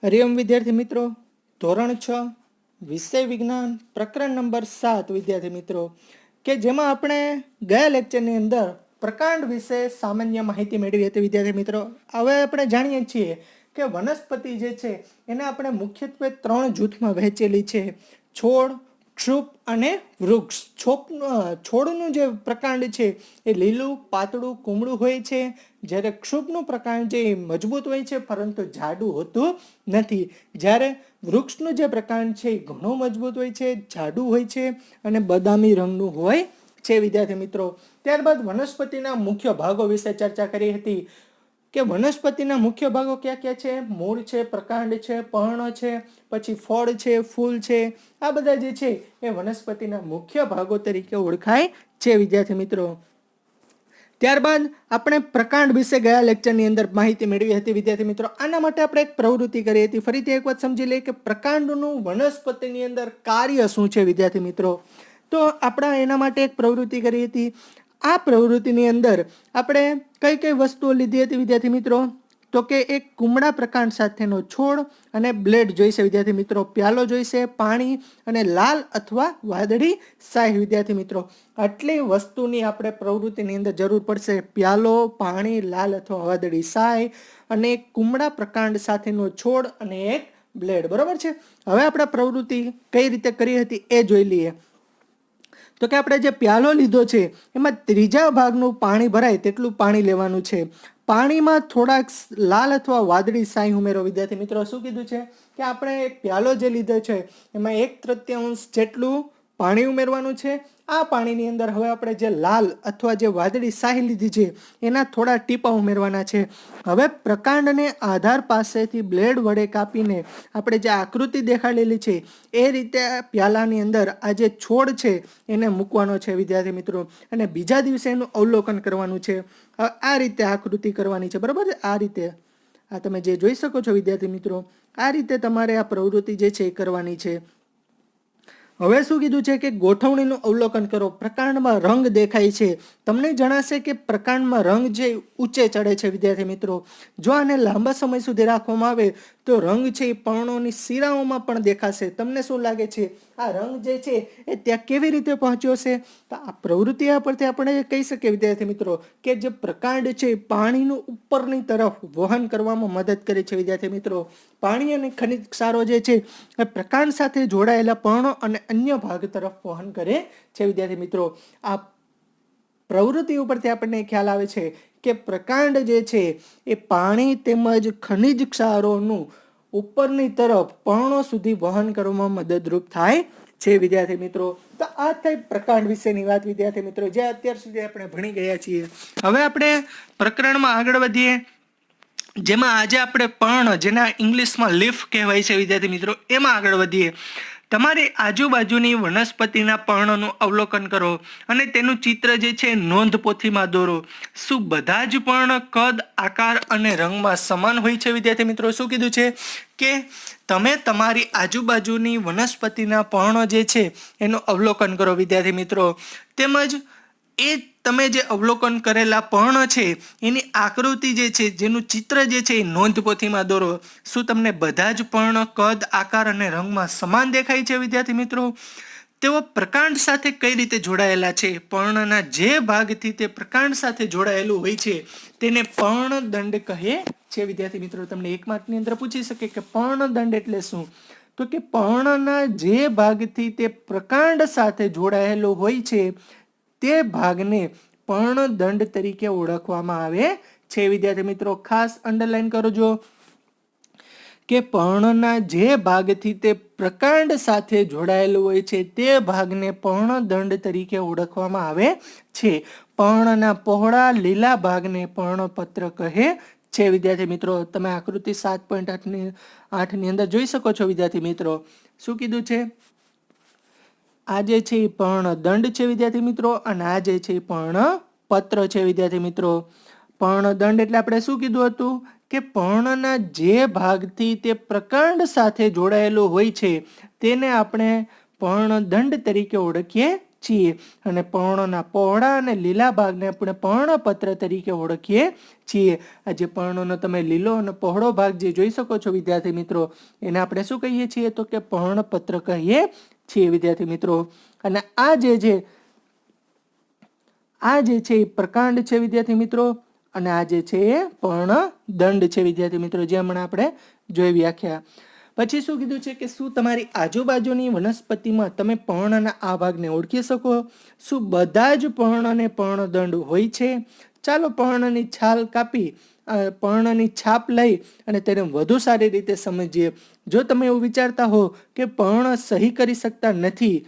હરિઓમ વિદ્યાર્થી મિત્રો, ધોરણ 6 વિષય વિજ્ઞાન પ્રકરણ નંબર 7 વિદ્યાર્થી મિત્રો, કે જેમાં આપણે ગયા લેક્ચરની અંદર પ્રકાંડ વિશે સામાન્ય માહિતી મેળવી હતી વિદ્યાર્થી મિત્રો. હવે આપણે જાણીએ છીએ કે વનસ્પતિ જે છે એને આપણે મુખ્યત્વે 3 જૂથમાં વહેંચેલી છે: છોડ, ક્ષુપ અને વૃક્ષ. છોડનું જે પ્રકાંડ છે એ લીલું, પાતળું, કુમળું હોય છે, જ્યારે ક્ષુપનું પ્રકાંડ જે મજબૂત હોય છે પરંતુ જાડું હોતું નથી. જ્યારે વૃક્ષનું જે પ્રકાંડ છે એ ઘણું મજબૂત હોય છે, જાડું હોય છે અને બદામી રંગનું હોય છે વિદ્યાર્થી મિત્રો. ત્યારબાદ વનસ્પતિના મુખ્ય ભાગો વિશે ચર્ચા કરી હતી કે વનસ્પતિના મુખ્ય ભાગો ક્યાં ક્યાં છે: મૂળ છે, પ્રકાંડ છે, પર્ણ છે, પછી ફળ છે, ફૂલ છે. આ બધા જે છે એ વનસ્પતિના મુખ્ય ભાગો તરીકે ઓળખાય છે વિદ્યાર્થી મિત્રો. ત્યારબાદ આપણે પ્રકાંડ વિશે ગયા લેક્ચરની અંદર માહિતી મેળવી હતી વિદ્યાર્થી મિત્રો. આના માટે આપણે એક પ્રવૃત્તિ કરી હતી. ફરીથી એક વાત સમજી લઈએ કે પ્રકાંડનું વનસ્પતિની અંદર કાર્ય શું છે વિદ્યાર્થી મિત્રો. તો આપણે એના માટે એક પ્રવૃત્તિ કરી હતી. આ પ્રવૃત્તિની અંદર આપણે કઈ કઈ વસ્તુઓ લીધી હતી વિદ્યાર્થી મિત્રો? તો કે એક કુમળા પ્રકાંડ સાથેનો છોડ અને બ્લેડ જોઈશે વિદ્યાર્થી મિત્રો, પ્યાલો જોઈશે, પાણી અને લાલ અથવા વાદળી શાહી વિદ્યાર્થી મિત્રો. આટલી વસ્તુની આપણે પ્રવૃત્તિની અંદર જરૂર પડશે: પ્યાલો, પાણી, લાલ અથવા વાદળી શાહી અને એક કુમળા પ્રકાંડ સાથેનો છોડ અને એક બ્લેડ. બરોબર છે. હવે આપણે પ્રવૃત્તિ કઈ રીતે કરી હતી એ જોઈ લઈએ. તો કે આપણે જે પ્યાલો લીધો છે એમાં ત્રીજા ભાગનું પાણી ભરાય તેટલું પાણી લેવાનું છે. પાણીમાં થોડાક લાલ અથવા વાદળી શાહી ઉમેરો વિદ્યાર્થી મિત્રો. શું કીધું છે કે આપણે એક પ્યાલો જે લીધો છે એમાં 1/3 જેટલું પાણી ઉમેરવાનું છે. આ પાણીની અંદર હવે આપણે જે લાલ અથવા જે વાદળી શાહી લીધી છે એના થોડા ટીપા ઉમેરવાના છે. હવે પ્રકાંડને આધાર પાસેથી બ્લેડ વડે કાપીને આપણે જે આકૃતિ દેખાડેલી છે એ રીતે પ્યાલાની અંદર આ જે છોડ છે એને મૂકવાનો છે વિદ્યાર્થી મિત્રો, અને બીજા દિવસે એનું અવલોકન કરવાનું છે. આ રીતે આકૃતિ કરવાની છે. બરાબર છે. આ રીતે આ તમે જે જોઈ શકો છો વિદ્યાર્થી મિત્રો, આ રીતે તમારે આ પ્રવૃત્તિ જે છે એ કરવાની છે. હવે શું કીધું છે કે ગોઠવણીનું અવલોકન કરો. પ્રકાંડમાં રંગ દેખાય છે. તમને જણાશે કે પ્રકાંડમાં રંગ જે ઊંચે ચડે છે વિદ્યાર્થી મિત્રો. જો આને લાંબા સમય સુધી રાખવામાં આવે તો રંગ છે એ પર્ણોની શિરાઓમાં પણ દેખાશે. તમને શું લાગે છે આ રંગ જે છે એ ત્યાં કેવી રીતે પહોંચ્યો છે? તો આ પ્રવૃત્તિ પરથી આપણે કહી શકીએ વિદ્યાર્થી મિત્રો કે જે પ્રકાંડ છે પાણીનું ઉપરની તરફ વહન કરવામાં મદદ કરે છે વિદ્યાર્થી મિત્રો. પાણી અને ખનિજ ક્ષારો જે છે એ પ્રકાંડ સાથે જોડાયેલા પર્ણો અને અન્ય ભાગ તરફ વહન કરે છે વિદ્યાર્થી મિત્રો. આ પ્રવૃત્તિ ઉપરથી આપણને ખ્યાલ આવે છે કે પ્રકાંડ જે છે એ પાણી તેમજ ખનિજ ક્ષારોનું ઉપરની તરફ પર્ણો સુધી વહન કરવામાં મદદરૂપ થાય છે વિદ્યાર્થી મિત્રો. તો આ થઈ પ્રકાંડ વિશેની વાત વિદ્યાર્થી મિત્રો, જે અત્યાર સુધી આપણે ભણી ગયા છીએ. હવે આપણે પ્રકરણમાં આગળ વધીએ, જેમાં આજે આપણે પર્ણ, જેના ઇંગ્લિશમાં લીફ કહેવાય છે વિદ્યાર્થી મિત્રો, એમાં આગળ વધીએ. તમારી આજુબાજુની વનસ્પતિના પર્ણનું અવલોકન કરો અને તેનું ચિત્ર જે છે નોંધપોથીમાં દોરો. શું બધા જ પર્ણ કદ, આકાર અને રંગમાં સમાન હોય છે વિદ્યાર્થી મિત્રો? શું કીધું છે કે તમે તમારી આજુબાજુની વનસ્પતિના પર્ણો જે છે એનું અવલોકન કરો વિદ્યાર્થી મિત્રો, તેમજ એ તમે જે અવલોકન કરેલા પર્ણ છે એની આકૃતિ જે છે, જેનું ચિત્ર જે છે એ નોંધપોથીમાં દોરો. શું તમને બધા જ પર્ણ કદ, આકાર અને રંગમાં સમાન દેખાય છે વિદ્યાર્થી મિત્રો? તેઓ પ્રકાંડ સાથે કઈ રીતે જોડાયેલા છે? પર્ણના જે ભાગથી તે પ્રકાંડ સાથે જોડાયેલું હોય છે તેને પર્ણદંડ કહે છે વિદ્યાર્થી મિત્રો. તમને 1 માર્કની અંદર પૂછી શકે કે પર્ણદંડ એટલે શું? તો કે પર્ણના જે ભાગથી તે પ્રકાંડ સાથે જોડાયેલો હોય છે તે ભાગને પર્ણદંડ તરીકે ઓળખવામાં આવે છે વિદ્યાર્થી મિત્રો. ખાસ અંડરલાઈન કરજો કે પર્ણના જે ભાગથી તે પ્રકાંડ સાથે જોડાયેલું હોય છે તે ભાગને પર્ણદંડ તરીકે ઓળખવામાં આવે છે. પર્ણના પહોળા લીલા ભાગને પર્ણપત્ર કહે છે વિદ્યાર્થી મિત્રો. તમે આકૃતિ 7.8 ની અંદર જોઈ શકો છો વિદ્યાર્થી મિત્રો. શું કીધું છે? આ જે છે એ પર્ણદંડ છે વિદ્યાર્થી મિત્રો, અને આ જે છે એ પર્ણપત્ર છે વિદ્યાર્થી મિત્રો. પર્ણદંડ એટલે આપણે શું કીધું હતું કે પર્ણના જે ભાગથી તે પ્રકાંડ સાથે જોડાયેલો હોય છે તેને આપણે પર્ણદંડ તરીકે ઓળખીએ છીએ અને પર્ણોના પહોળા અને લીલા ભાગને આપણે પર્ણપત્ર તરીકે ઓળખીએ છીએ. આ જે પર્ણોનો તમે લીલો અને પહોળો ભાગ જે જોઈ શકો છો વિદ્યાર્થી મિત્રો, એને આપણે શું કહીએ છીએ તો કે પર્ણપત્ર કહીએ છીએ વિદ્યાર્થી મિત્રો. અને આ જે છે એ પ્રકાંડ છે વિદ્યાર્થી મિત્રો, અને આ જે છે એ પર્ણદંડ છે વિદ્યાર્થી મિત્રો, જે હમણાં આપણે જોઈ વ્યાખ્યા. પછી શું કીધું છે કે શું તમારી આજુબાજુની વનસ્પતિમાં તમે પર્ણના આ ભાગને ઓળખી શકો? શું બધા જ પર્ણ અને પર્ણદંડ હોય છે? ચાલો પર્ણની છાલ કાપી પર્ણની છાપ લઈ અને તેને વધુ સારી રીતે સમજીએ. જો તમે એવું વિચારતા હો કે પર્ણ સહી કરી શકતા નથી,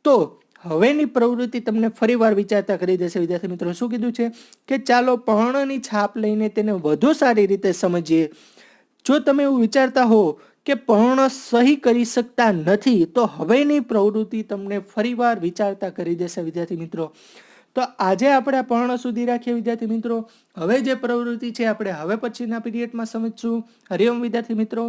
તો હવેની પ્રવૃત્તિ તમને ફરીવાર વિચારતા કરી દેશે વિદ્યાર્થી મિત્રો. શું કીધું છે કે ચાલો પર્ણની છાપ લઈને તેને વધુ સારી રીતે સમજીએ. જો તમે એવું વિચારતા હો કે પર્ણ સહી કરી શકતા નથી, તો હવેની પ્રવૃત્તિ તમને ફરીવાર વિચારતા કરી દેશે વિદ્યાર્થી મિત્રો. તો આજે આપણે આ પર્ણ સુધી રાખીએ વિદ્યાર્થી મિત્રો. હવે જે પ્રવૃત્તિ છે આપણે હવે પછીના પીરિયડમાં સમજશું. હરિઓમ વિદ્યાર્થી મિત્રો.